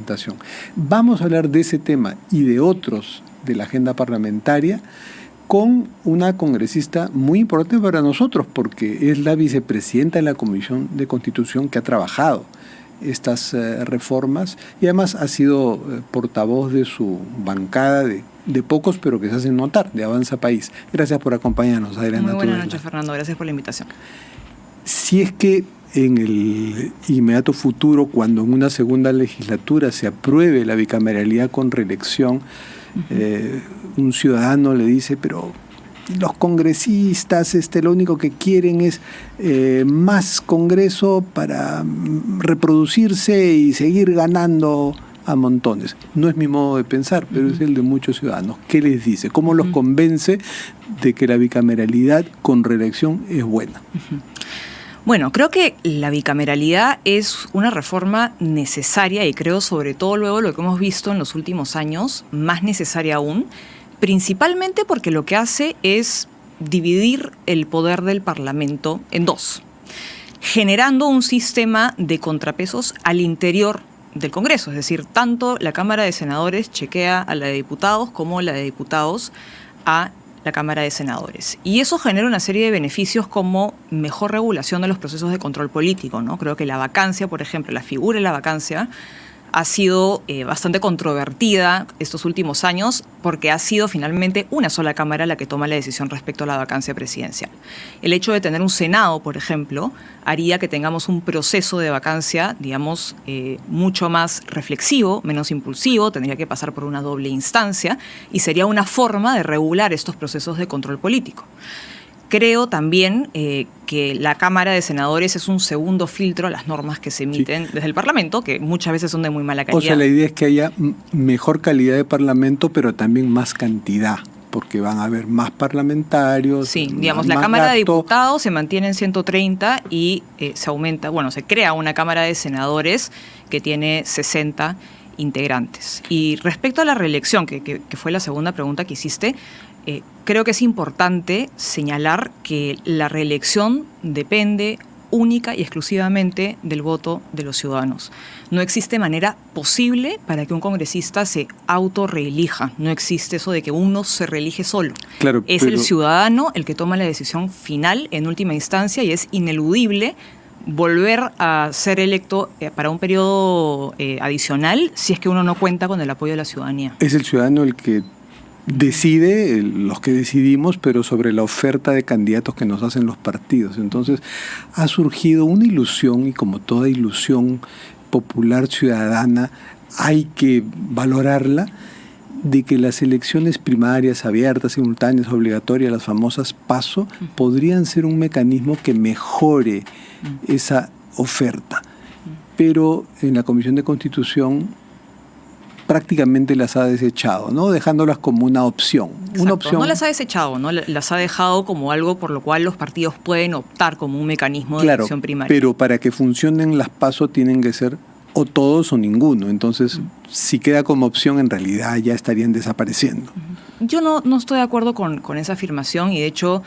representación. Vamos a hablar de ese tema y de otros de la agenda parlamentaria con una congresista muy importante para nosotros, porque es la vicepresidenta de la Comisión de Constitución que ha trabajado estas reformas y además ha sido portavoz de su bancada de pocos, pero que se hacen notar, de Avanza País. Gracias por acompañarnos, Adriana. Muy buenas noches, Fernando. Gracias por la invitación. Si es que en el inmediato futuro, cuando en una segunda legislatura se apruebe la bicameralidad con reelección, un ciudadano le dice, pero los congresistas lo único que quieren es más Congreso para reproducirse y seguir ganando a montones. No es mi modo de pensar, pero es el de muchos ciudadanos. ¿Qué les dice? ¿Cómo los convence de que la bicameralidad con reelección es buena? Bueno, creo que la bicameralidad es una reforma necesaria y creo sobre todo luego lo que hemos visto en los últimos años, más necesaria aún, principalmente porque lo que hace es dividir el poder del Parlamento en dos, generando un sistema de contrapesos al interior del Congreso, es decir, tanto la Cámara de Senadores chequea a la de diputados como la de diputados a la Cámara de Senadores. Y eso genera una serie de beneficios como mejor regulación de los procesos de control político, ¿no? Creo que la vacancia, por ejemplo, la figura de la vacancia ha sido bastante controvertida estos últimos años porque ha sido finalmente una sola Cámara la que toma la decisión respecto a la vacancia presidencial. El hecho de tener un Senado, por ejemplo, haría que tengamos un proceso de vacancia, digamos, mucho más reflexivo, menos impulsivo, tendría que pasar por una doble instancia y sería una forma de regular estos procesos de control político. Creo también que la Cámara de Senadores es un segundo filtro a las normas que se emiten desde el Parlamento, que muchas veces son de muy mala calidad. O sea, la idea es que haya mejor calidad de Parlamento, pero también más cantidad, porque van a haber más parlamentarios. Sí, digamos, la Cámara de Diputados se mantiene en 130 y se aumenta, bueno, se crea una Cámara de Senadores que tiene 60 integrantes. Y respecto a la reelección, que fue la segunda pregunta que hiciste, creo que es importante señalar que la reelección depende única y exclusivamente del voto de los ciudadanos. No existe manera posible para que un congresista se autorreelija. No existe eso de que uno se reelige solo. Claro, es el ciudadano el que toma la decisión final en última instancia y es ineludible volver a ser electo para un periodo adicional si es que uno no cuenta con el apoyo de la ciudadanía. Es el ciudadano el que decide, los que decidimos, pero sobre la oferta de candidatos que nos hacen los partidos. Entonces ha surgido una ilusión, y como toda ilusión popular ciudadana hay que valorarla, de que las elecciones primarias, abiertas, simultáneas, obligatorias, las famosas PASO, podrían ser un mecanismo que mejore esa oferta. Pero en la Comisión de Constitución prácticamente las ha desechado, ¿no? Dejándolas como una opción. Exacto. Una opción. No las ha desechado, ¿no? Las ha dejado como algo por lo cual los partidos pueden optar como un mecanismo de elección primaria. Pero para que funcionen las PASO tienen que ser o todos o ninguno. Entonces, si queda como opción, en realidad ya estarían desapareciendo. Yo no estoy de acuerdo con esa afirmación y de hecho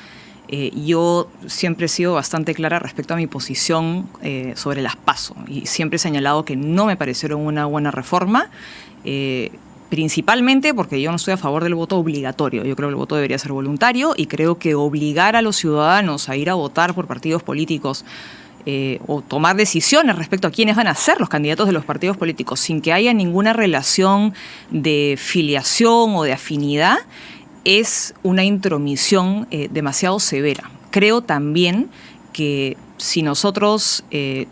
yo siempre he sido bastante clara respecto a mi posición sobre las PASO y siempre he señalado que no me parecieron una buena reforma. Principalmente porque yo no estoy a favor del voto obligatorio. Yo creo que el voto debería ser voluntario y creo que obligar a los ciudadanos a ir a votar por partidos políticos o tomar decisiones respecto a quiénes van a ser los candidatos de los partidos políticos sin que haya ninguna relación de filiación o de afinidad es una intromisión demasiado severa. Creo también que si nosotros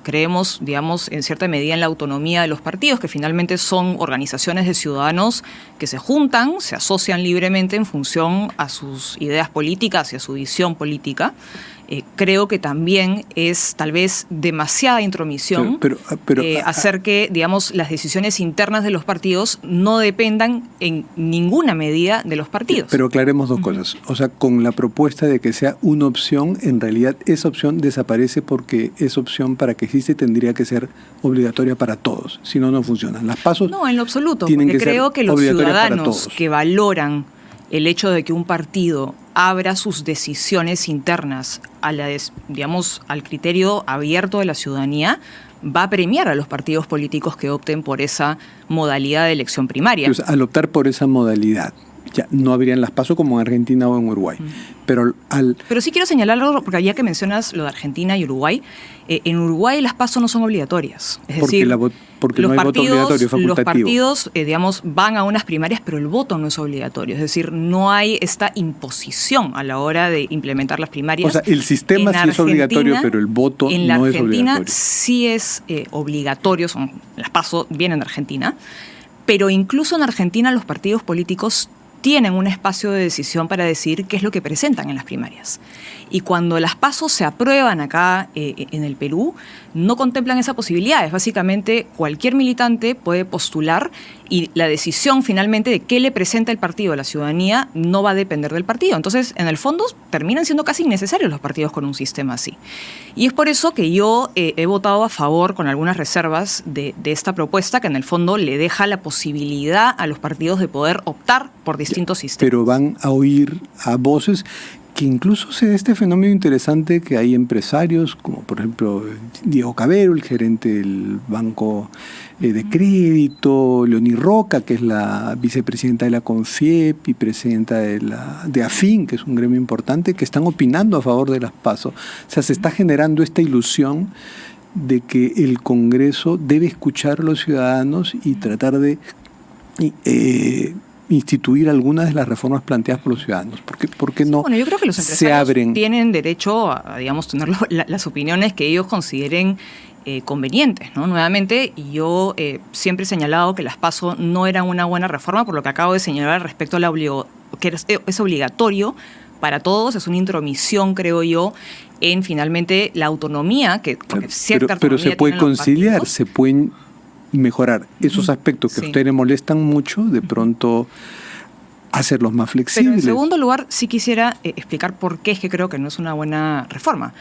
creemos, digamos, en cierta medida en la autonomía de los partidos, que finalmente son organizaciones de ciudadanos que se juntan, se asocian libremente en función a sus ideas políticas y a su visión política, creo que también es tal vez demasiada intromisión hacer que, digamos, las decisiones internas de los partidos no dependan en ninguna medida de los partidos. Pero aclaremos dos cosas. O sea, con la propuesta de que sea una opción, en realidad esa opción desaparece porque esa opción para que existe tendría que ser obligatoria para todos. Si no, no funciona. Las PASO no, en lo absoluto, porque creo que los ciudadanos que valoran el hecho de que un partido abra sus decisiones internas a digamos, al criterio abierto de la ciudadanía, va a premiar a los partidos políticos que opten por esa modalidad de elección primaria. Entonces, al optar por esa modalidad, ya no habrían las PASO como en Argentina o en Uruguay. Pero sí quiero señalar algo, porque ya que mencionas lo de Argentina y Uruguay, en Uruguay las PASO no son obligatorias. Es decir, porque no hay voto obligatorio, facultativo. Los partidos, digamos, van a unas primarias, pero el voto no es obligatorio. Es decir, no hay esta imposición a la hora de implementar las primarias. O sea, el sistema sí es obligatorio, pero el voto no es obligatorio. En la Argentina sí es obligatorio, las PASO vienen de Argentina, pero incluso en Argentina los partidos políticos tienen un espacio de decisión para decidir qué es lo que presentan en las primarias. Y cuando las PASO se aprueban acá en el Perú, no contemplan esa posibilidad. Es básicamente cualquier militante puede postular y la decisión finalmente de qué le presenta el partido a la ciudadanía no va a depender del partido. Entonces, en el fondo, terminan siendo casi innecesarios los partidos con un sistema así. Y es por eso que yo he votado a favor, con algunas reservas, de esta propuesta, que en el fondo le deja la posibilidad a los partidos de poder optar por distintos sistemas. Pero van a oír a voces que incluso se da este fenómeno interesante que hay empresarios, como por ejemplo Diego Cavero, el gerente del Banco de Crédito, Leonie Roca, que es la vicepresidenta de la CONFIEP y presidenta de AFIN, que es un gremio importante, que están opinando a favor de las PASO. O sea, se está generando esta ilusión de que el Congreso debe escuchar a los ciudadanos y tratar de instituir algunas de las reformas planteadas por los ciudadanos. ¿Por qué no? Bueno, yo creo que los empresarios tienen derecho a, digamos, tener las opiniones que ellos consideren convenientes, ¿no? Nuevamente, yo siempre he señalado que las PASO no eran una buena reforma, por lo que acabo de señalar respecto a que es obligatorio para todos, es una intromisión, creo yo, en finalmente la autonomía, porque cierta autonomía pero se puede conciliar, partidos. Se pueden mejorar esos aspectos que a ustedes les molestan mucho, de pronto hacerlos más flexibles. Pero en segundo lugar, sí quisiera explicar por qué es que creo que no es una buena reforma.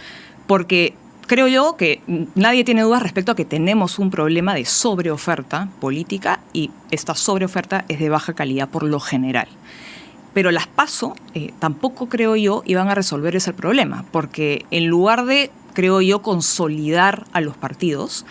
Porque creo yo que nadie tiene dudas respecto a que tenemos un problema de sobreoferta política y esta sobreoferta es de baja calidad por lo general. Pero las PASO tampoco, creo yo, iban a resolver ese problema, porque en lugar de, creo yo, consolidar a los partidos,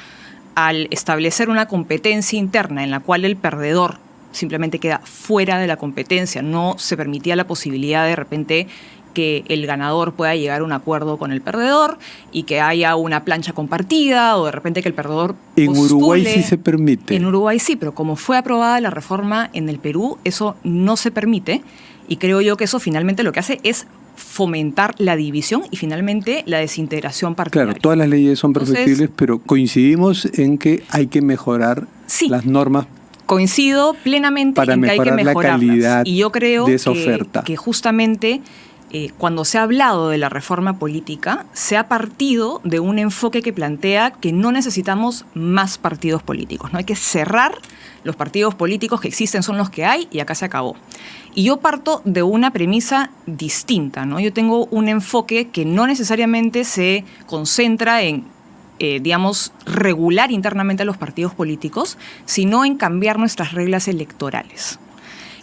al establecer una competencia interna en la cual el perdedor simplemente queda fuera de la competencia, no se permitía la posibilidad de repente que el ganador pueda llegar a un acuerdo con el perdedor y que haya una plancha compartida o de repente que el perdedor postule. En Uruguay sí se permite. En Uruguay sí, pero como fue aprobada la reforma en el Perú, eso no se permite y creo yo que eso finalmente lo que hace es fomentar la división y finalmente la desintegración partidaria. Claro, todas las leyes son perfectibles, pero coincidimos en que hay que mejorar las normas. Coincido plenamente en que hay que mejorarlas. La calidad y yo creo de esa oferta. Que justamente cuando se ha hablado de la reforma política, se ha partido de un enfoque que plantea que no necesitamos más partidos políticos, ¿no? Hay que cerrar los partidos políticos que existen, son los que hay y acá se acabó. Y yo parto de una premisa distinta, ¿no? Yo tengo un enfoque que no necesariamente se concentra en, digamos, regular internamente a los partidos políticos, sino en cambiar nuestras reglas electorales.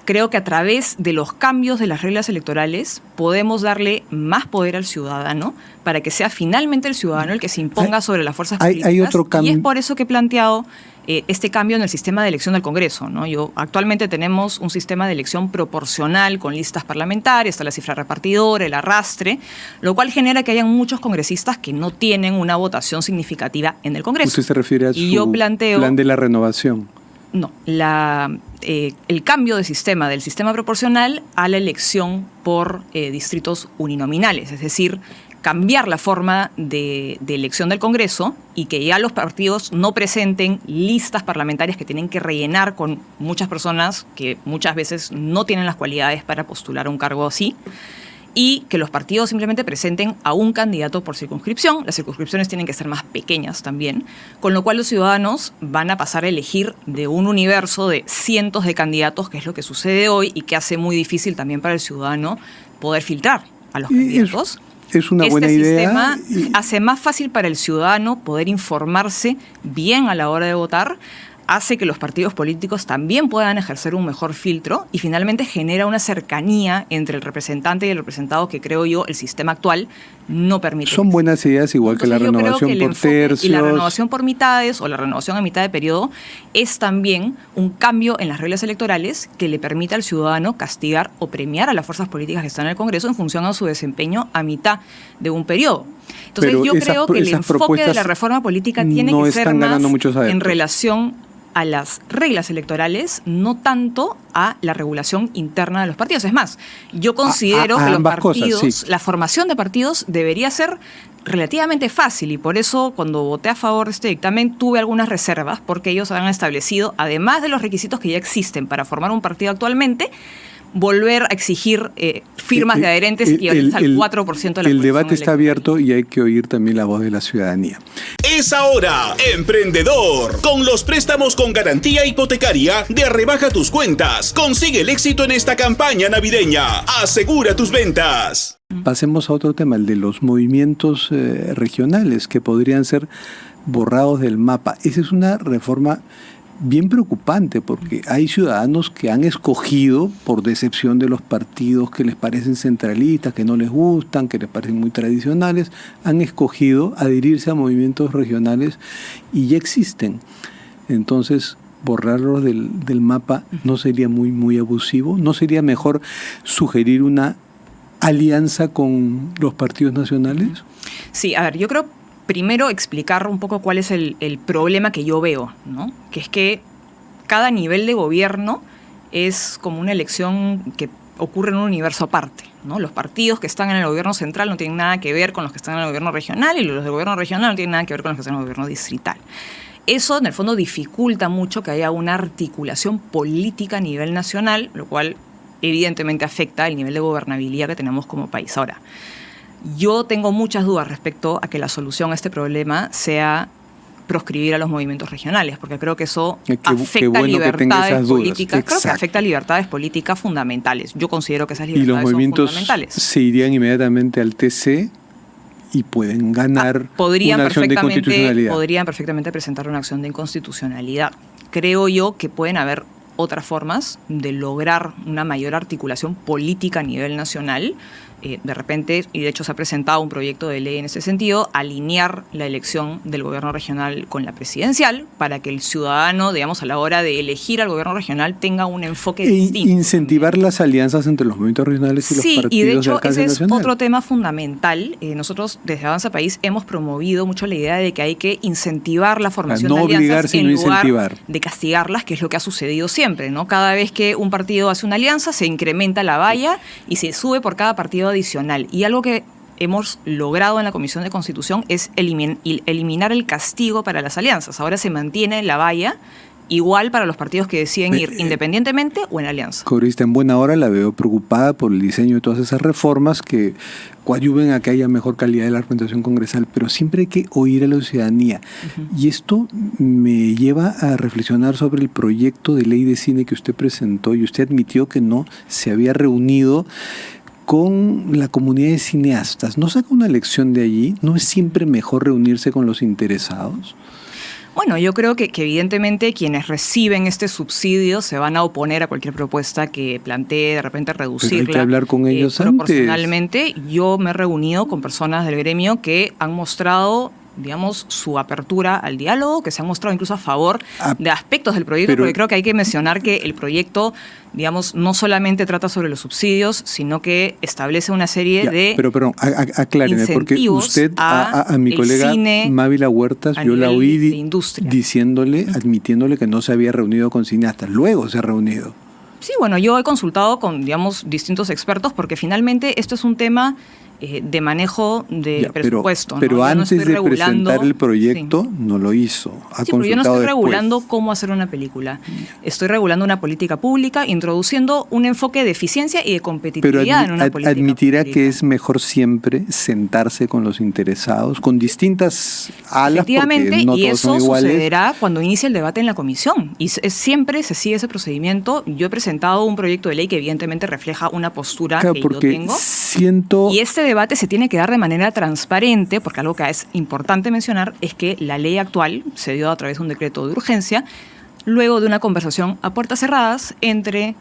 Creo que a través de los cambios de las reglas electorales podemos darle más poder al ciudadano para que sea finalmente el ciudadano el que se imponga sobre las fuerzas políticas. Hay otro cambio. Y es por eso que he planteado este cambio en el sistema de elección del Congreso, ¿no? Actualmente tenemos un sistema de elección proporcional con listas parlamentarias, está la cifra repartidora, el arrastre, lo cual genera que hayan muchos congresistas que no tienen una votación significativa en el Congreso. ¿Usted se refiere a su plan de la renovación? No, el cambio de sistema, del sistema proporcional a la elección por distritos uninominales, es decir, cambiar la forma de elección del Congreso y que ya los partidos no presenten listas parlamentarias que tienen que rellenar con muchas personas que muchas veces no tienen las cualidades para postular a un cargo así, y que los partidos simplemente presenten a un candidato por circunscripción. Las circunscripciones tienen que ser más pequeñas también, con lo cual los ciudadanos van a pasar a elegir de un universo de cientos de candidatos, que es lo que sucede hoy y que hace muy difícil también para el ciudadano poder filtrar a los candidatos. Es una buena idea. Este sistema hace más fácil para el ciudadano poder informarse bien a la hora de votar, hace que los partidos políticos también puedan ejercer un mejor filtro y finalmente genera una cercanía entre el representante y el representado que creo yo el sistema actual no permite. Son buenas ideas, igual que la renovación por tercios. Y la renovación por mitades o la renovación a mitad de periodo es también un cambio en las reglas electorales que le permite al ciudadano castigar o premiar a las fuerzas políticas que están en el Congreso en función a su desempeño a mitad de un periodo. Entonces yo creo que el enfoque de la reforma política tiene que ser más en relación a las reglas electorales, no tanto a la regulación interna de los partidos. Es más, yo considero que los partidos, cosas, sí. La formación de partidos debería ser relativamente fácil y por eso cuando voté a favor de este dictamen tuve algunas reservas porque ellos han establecido, además de los requisitos que ya existen para formar un partido actualmente, volver a exigir firmas de adherentes equivalentes al 4% de la población. El debate está abierto y hay que oír también la voz de la ciudadanía. Es ahora, emprendedor. Con los préstamos con garantía hipotecaria de Rebaja tus Cuentas. Consigue el éxito en esta campaña navideña. Asegura tus ventas. Pasemos a otro tema, el de los movimientos regionales que podrían ser borrados del mapa. Esa es una reforma bien preocupante porque hay ciudadanos que han escogido por decepción de los partidos que les parecen centralistas, que no les gustan, que les parecen muy tradicionales, han escogido adherirse a movimientos regionales y ya existen. Entonces, borrarlos del mapa no sería muy abusivo. ¿No sería mejor sugerir una alianza con los partidos nacionales? Sí, a ver, yo creo primero explicar un poco cuál es el problema que yo veo, ¿no? Que es que cada nivel de gobierno es como una elección que ocurre en un universo aparte, ¿no? Los partidos que están en el gobierno central no tienen nada que ver con los que están en el gobierno regional y los del gobierno regional no tienen nada que ver con los que están en el gobierno distrital. Eso, en el fondo, dificulta mucho que haya una articulación política a nivel nacional, lo cual evidentemente afecta el nivel de gobernabilidad que tenemos como país. Ahora, yo tengo muchas dudas respecto a que la solución a este problema sea proscribir a los movimientos regionales, porque creo que eso afecta libertades políticas. Creo que afecta libertades políticas fundamentales. Yo considero que esas libertades son fundamentales. Y los movimientos se irían inmediatamente al TC y pueden ganar una acción de inconstitucionalidad. Podrían perfectamente presentar una acción de inconstitucionalidad. Creo yo que pueden haber otras formas de lograr una mayor articulación política a nivel nacional. De repente, y de hecho se ha presentado un proyecto de ley en ese sentido, alinear la elección del gobierno regional con la presidencial para que el ciudadano, digamos, a la hora de elegir al gobierno regional tenga un enfoque distinto. Incentivar las alianzas entre los movimientos regionales y los partidos y de hecho ese nacional. Es otro tema fundamental. Nosotros desde Avanza País hemos promovido mucho la idea de que hay que incentivar la formación de alianzas en lugar de castigarlas, que es lo que ha sucedido siempre, ¿no? Cada vez que un partido hace una alianza se incrementa la valla y se sube por cada partido adicional. Y algo que hemos logrado en la Comisión de Constitución es eliminar el castigo para las alianzas. Ahora se mantiene la valla igual para los partidos que deciden ir independientemente o en alianza. Congresista, en buena hora la veo preocupada por el diseño de todas esas reformas que coadyuven a que haya mejor calidad de la representación congresal, pero siempre hay que oír a la ciudadanía. Y esto me lleva a reflexionar sobre el proyecto de ley de cine que usted presentó y usted admitió que no se había reunido con la comunidad de cineastas. ¿No saca una lección de allí? ¿No es siempre mejor reunirse con los interesados? Bueno, yo creo que evidentemente quienes reciben este subsidio se van a oponer a cualquier propuesta que plantee de repente reducirla. Pero hay que hablar con ellos proporcionalmente. Antes. Yo me he reunido con personas del gremio que han mostrado, digamos, su apertura al diálogo, que se han mostrado incluso a favor de aspectos del proyecto, porque creo que hay que mencionar que el proyecto, digamos, no solamente trata sobre los subsidios, sino que establece una serie de acláreme, porque usted a mi colega Mávila Huertas, yo la oí admitiéndole que no se había reunido con cineastas, luego se ha reunido. Sí, bueno, yo he consultado con, digamos, distintos expertos, porque finalmente esto es un tema de manejo de presupuesto. Pero ¿no? Antes de presentar el proyecto, no lo hizo. Pero yo no estoy regulando cómo hacer una película. Estoy regulando una política pública, introduciendo un enfoque de eficiencia y de competitividad en una política admitirá pública. Que es mejor siempre sentarse con los interesados, con distintas alas, porque no todos son iguales. Y eso sucederá cuando inicie el debate en la comisión. Y siempre se sigue ese procedimiento. Yo he presentado un proyecto de ley que evidentemente refleja una postura que yo tengo. Y este debate se tiene que dar de manera transparente, porque algo que es importante mencionar es que la ley actual se dio a través de un decreto de urgencia, luego de una conversación a puertas cerradas entre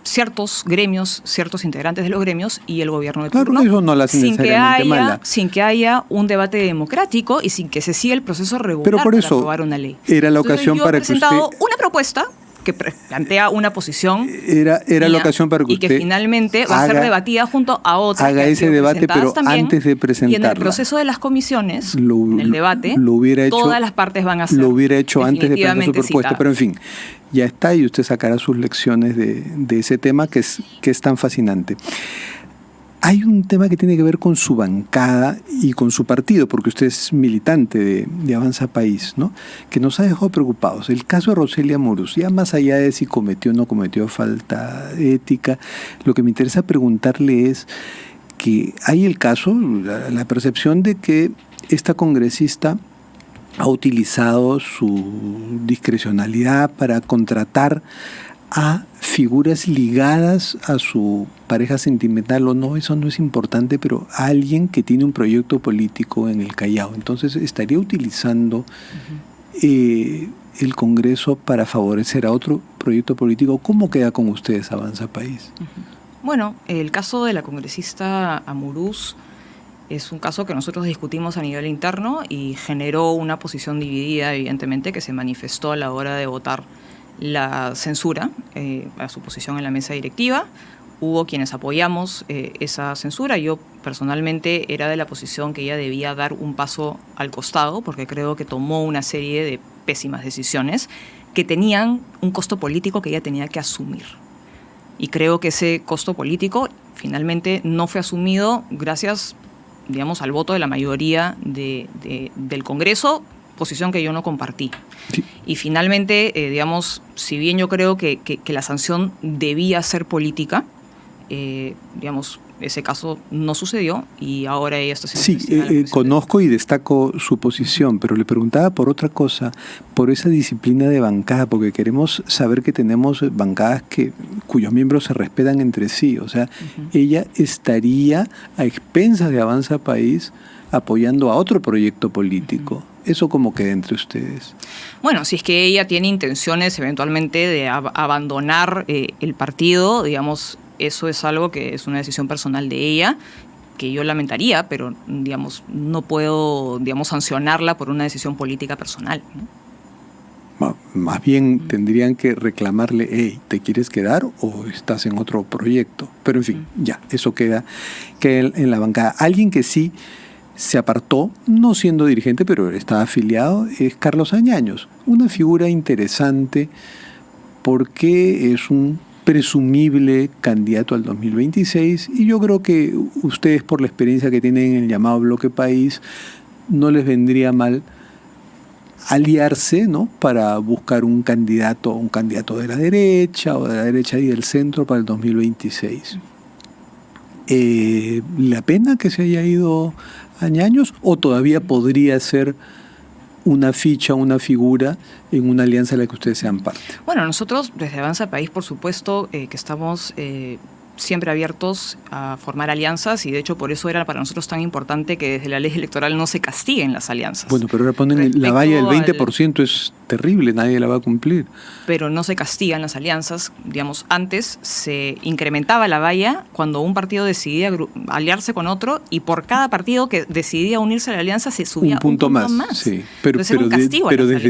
ciertos gremios, ciertos integrantes de los gremios y el gobierno de turno, eso no la hace necesariamente mala. Sin que haya un debate democrático y sin que se siga el proceso regular Pero por para eso aprobar una ley. Era la ocasión para que usted... Yo he presentado una propuesta que plantea una posición era la ocasión para que usted y que finalmente va a ser debatida junto a otras haga ese debate, pero también, antes de presentarla. Y en el proceso de las comisiones, en el debate, todas las partes van a ser lo hubiera hecho antes de presentar su propuesta, citadas. pero en fin, ya está y usted sacará sus lecciones de ese tema que es tan fascinante. Hay un tema que tiene que ver con su bancada y con su partido, porque usted es militante de Avanza País, ¿no? Que nos ha dejado preocupados. El caso de Rosely Amorús, ya más allá de si cometió o no cometió falta ética, lo que me interesa preguntarle es que hay el caso, la percepción de que esta congresista ha utilizado su discrecionalidad para contratar a figuras ligadas a su pareja sentimental o no, eso no es importante, pero a alguien que tiene un proyecto político en el Callao. Entonces, ¿estaría utilizando el Congreso para favorecer a otro proyecto político? ¿Cómo queda con ustedes Avanza País? Bueno, el caso de la congresista Amorús es un caso que nosotros discutimos a nivel interno y generó una posición dividida, evidentemente, que se manifestó a la hora de votar la censura a su posición en la mesa directiva. Hubo quienes apoyamos esa censura. Yo personalmente era de la posición que ella debía dar un paso al costado, porque creo que tomó una serie de pésimas decisiones que tenían un costo político que ella tenía que asumir. Y creo que ese costo político finalmente no fue asumido gracias, digamos, al voto de la mayoría del Congreso, posición que yo no compartí. Sí. Y finalmente, digamos, si bien yo creo que la sanción debía ser política, digamos, ese caso no sucedió y ahora ella está siendo... Sí, conozco y destaco su posición, pero le preguntaba por otra cosa, por esa disciplina de bancada, porque queremos saber que tenemos bancadas cuyos miembros se respetan entre sí. O sea, ella estaría a expensas de Avanza País apoyando a otro proyecto político. ¿Eso cómo queda entre ustedes? Bueno, si es que ella tiene intenciones eventualmente de abandonar el partido, digamos, eso es algo que es una decisión personal de ella, que yo lamentaría, pero, digamos, no puedo, digamos, sancionarla por una decisión política personal, ¿no? Más bien tendrían que reclamarle, hey, ¿te quieres quedar o estás en otro proyecto? Pero en fin, ya, eso queda en la bancada. Alguien que sí se apartó, no siendo dirigente, pero está afiliado, es Carlos Añaños. Una figura interesante porque es un presumible candidato al 2026 y yo creo que ustedes, por la experiencia que tienen en el llamado Bloque País, no les vendría mal aliarse, ¿no?, para buscar un candidato de la derecha o de la derecha y del centro para el 2026. ¿La pena que se haya ido Añaños o todavía podría ser una ficha, una figura en una alianza de la que ustedes sean parte? Bueno, nosotros desde Avanza País, por supuesto, que estamos siempre abiertos a formar alianzas y de hecho por eso era para nosotros tan importante que desde la ley electoral no se castiguen las alianzas. Bueno, pero ahora ponen la valla del 20%, es terrible, nadie la va a cumplir. Pero no se castigan las alianzas, digamos, antes se incrementaba la valla cuando un partido decidía aliarse con otro y por cada partido que decidía unirse a la alianza se subía un punto más. Sí, pero desde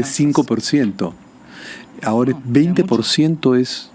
5%. Ahora no, 20% es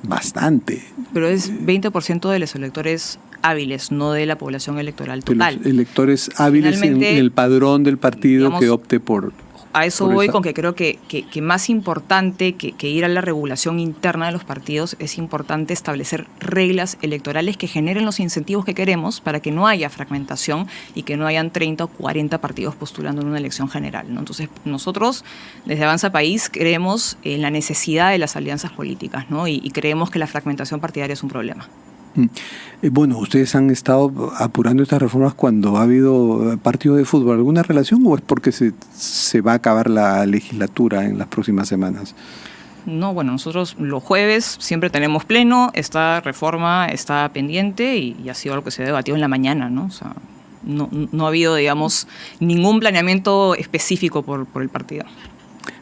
bastante. Pero es 20% de los electores hábiles, no de la población electoral total. De los electores hábiles en el padrón del partido, digamos, que opte por... A eso voy con que creo que más importante que ir a la regulación interna de los partidos, es importante establecer reglas electorales que generen los incentivos que queremos para que no haya fragmentación y que no hayan 30 o 40 partidos postulando en una elección general, ¿no? Entonces, nosotros desde Avanza País creemos en la necesidad de las alianzas políticas, ¿no? Y creemos que la fragmentación partidaria es un problema. Bueno, ustedes han estado apurando estas reformas cuando ha habido partidos de fútbol. ¿Alguna relación o es porque se va a acabar la legislatura en las próximas semanas? No, bueno, nosotros los jueves siempre tenemos pleno, esta reforma está pendiente y ha sido algo que se ha debatido en la mañana, ¿no? O sea, no ha habido, digamos, ningún planeamiento específico por el partido.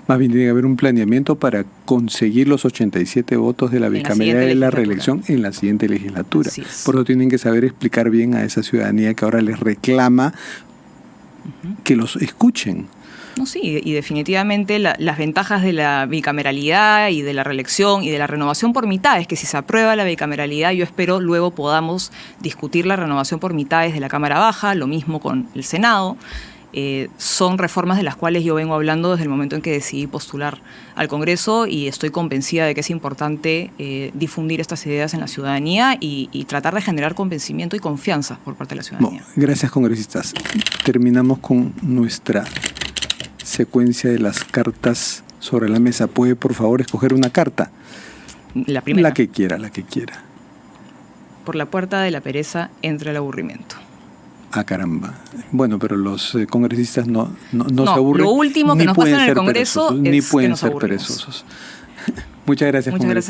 Más bien tiene que haber un planeamiento para conseguir los 87 votos de la bicameralidad de la reelección en la siguiente legislatura. Por eso tienen que saber explicar bien a esa ciudadanía que ahora les reclama que los escuchen. No, sí, y definitivamente las ventajas de la bicameralidad y de la reelección y de la renovación por mitad es que si se aprueba la bicameralidad, yo espero luego podamos discutir la renovación por mitades de la Cámara Baja, lo mismo con el Senado. Son reformas de las cuales yo vengo hablando desde el momento en que decidí postular al Congreso y estoy convencida de que es importante difundir estas ideas en la ciudadanía y tratar de generar convencimiento y confianza por parte de la ciudadanía. Bueno, gracias, congresistas. Terminamos con nuestra secuencia de las cartas sobre la mesa. ¿Puede, por favor, escoger una carta? La primera. La que quiera, la que quiera. Por la puerta de la pereza entra el aburrimiento. Ah, caramba. Bueno, pero los congresistas no se aburren. Lo último que nos pasa en el Congreso ni es pueden que nos ser aburrimos. perezosos. Muchas gracias, congresistas.